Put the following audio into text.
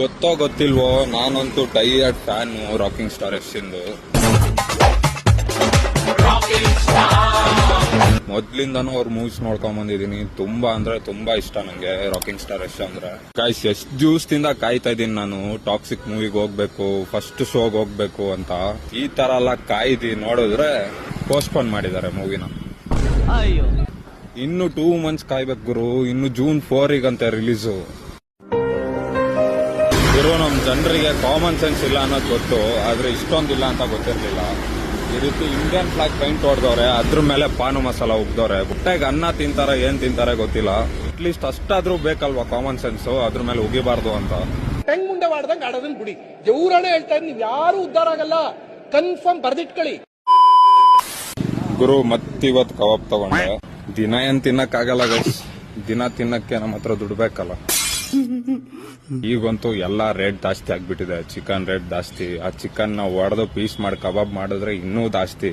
ಗೊತ್ತೋ ಗೊತ್ತಿಲ್ವೋ, ನಾನಂತೂ tired fan rocking star Yash ಇಂದು. ಮೊದ್ಲಿಂದಾನು ಅವ್ರ ಮೂವೀಸ್ ನೋಡ್ಕೊಂಡ್ ಬಂದಿದೀನಿ. ತುಂಬಾ ಅಂದ್ರೆ ತುಂಬಾ ಇಷ್ಟ ನಂಗೆ ರಾಕಿಂಗ್ ಸ್ಟಾರ್ ಯಶ್ ಅಂದ್ರೆ. ಗೈಸ್, ಎಷ್ಟ್ ದಿವಸದಿಂದ ಕಾಯ್ತಾ ಇದೀನಿ ನಾನು ಟಾಕ್ಸಿಕ್ ಮೂವಿಗೆ ಹೋಗ್ಬೇಕು, ಫಸ್ಟ್ ಶೋಗ್ ಹೋಗ್ಬೇಕು ಅಂತ. ಈ ತರ ಎಲ್ಲ ಕಾಯ್ದಿ ನೋಡಿದ್ರೆ ಪೋಸ್ಟ್ಪೋನ್ ಮಾಡಿದ್ದಾರೆ ಮೂವಿನ. ಇನ್ನು 2 months ಕಾಯ್ಬೇಕು ಗುರು. ಇನ್ನು June 4 ರಿಲೀಸು. ಗುರು, ನಮ್ ಜನರಿಗೆ ಕಾಮನ್ ಸೆನ್ಸ್ ಇಲ್ಲ ಅನ್ನೋದು ಗೊತ್ತು, ಆದ್ರೆ ಇಷ್ಟೊಂದಿಲ್ಲ ಅಂತ ಗೊತ್ತಿರ್ಲಿಲ್ಲ. ಈ ರೀತಿ ಇಂಡಿಯನ್ ಫ್ಲಾಗ್ ಪೈಂಟ್ ಹೊಡೆದವ್ರೆ, ಅದ್ರ ಮೇಲೆ ಪಾನು ಮಸಾಲ ಉಗ್ದವ್ರೆ. ಹೊಟ್ಟೆಗೆ ಅನ್ನ ತಿಂತಾರೆ, ಏನ್ ತಿಂತಾರೆ ಗೊತ್ತಿಲ್ಲ. ಅಟ್ಲೀಸ್ಟ್ ಅಷ್ಟಾದ್ರೂ ಬೇಕಲ್ವಾ ಕಾಮನ್ ಸೆನ್ಸ್, ಅದ್ರ ಮೇಲೆ ಉಗಿಬಾರ್ದು ಅಂತ. ಹೆಂಗ್ ಮುಂದೆ ಮಾಡ್ದಂಗ್ ಆಡೋದನ್ನ ಬಿಡಿ. ದೇವ್ರಾಣೆ ಹೇಳ್ತಾ ಇದ್ ನೀವ್ ಯಾರು ಉದ್ದಾರ ಆಗಲ್ಲ, ಕನ್ಫರ್ಮ್ ಬರ್ದಿಟ್ಕೊಳ್ಳಿ. ಗುರು, ಮತ್ತಿವತ್ ಕಬಾಬ್ ತಗೊಂಡೆ. ದಿನ ಏನ್ ತಿನ್ನಕ್ಕಾಗಲ್ಲ ಗೈಸ್, ದಿನ ತಿನ್ನಕ್ಕೆ ನಮ್ಮ ಹತ್ರ ದುಡ್ಡು ಬೇಕಲ್ಲ. ಈಗಂತೂ ಎಲ್ಲಾ ರೇಟ್ ಜಾಸ್ತಿ ಆಗ್ಬಿಟ್ಟಿದೆ. ಚಿಕನ್ ರೇಟ್ ಜಾಸ್ತಿ. ಆ ಚಿಕನ್ ನ ಒಡೆದು ಪೀಸ್ ಮಾಡಿ ಕಬಾಬ್ ಮಾಡಿದ್ರೆ ಇನ್ನೂ ಜಾಸ್ತಿ.